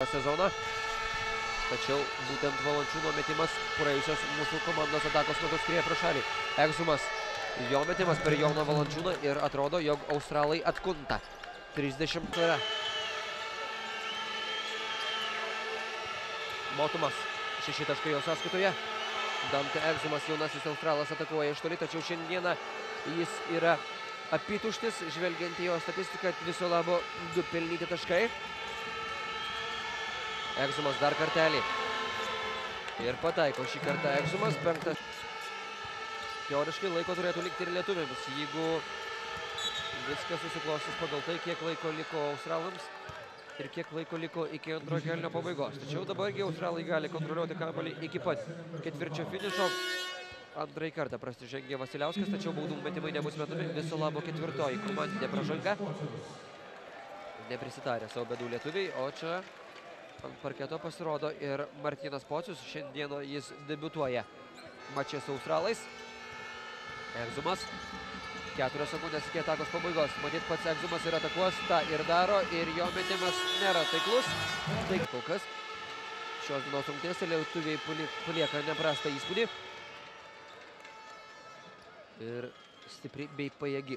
sezoną. Tačiau būtent Valančiūno metimas praėjusios mūsų komandos atakos metu skrieja pro šalį. Egzumas. Jo metimas per Joną Valančiūną ir atrodo, jog australai atkunta. 30 yra. Motumas. 6 taškai jo sąskaitoje. Dante Egzumas, jaunasis australas, atakuoja iš toli, tačiau šiandieną jis yra apytuštis, žvelgiant į jo statistiką, viso labo 2 pelnyti taškai. Egzumas dar kartelį. Ir pataiko šį kartą Egzumas, 5. Teoriškai laiko turėtų likti ir lietuviams, jeigu viskas susiklostys pagal tai, kiek laiko liko australams ir kiek laiko liko iki antrojo kėlinio pabaigos. Tačiau dabargi australai gali kontroliuoti kamuolį iki pat ketvirčio finišo. Antrąjį kartą prasižengė Vasiliauskas, tačiau baudų metimai nebus metami. Viso labo 4. komandinė pražanga. Neprisitarė savo bėdų lietuviai, o čia ant parketo pasirodo ir Martynas Pocius. Šiandieną jis debiutuoja mače su australais. Egzumas. 4 sekundės iki atakos pabaigos. Matyt, pats Egzumas ir atakuos, tą ir daro, ir jo metimas nėra taiklus. Tai kol kas šios dienos rungtynėse lietuviai palieka neprastą įspūdį. Ir stipri bei pajėgi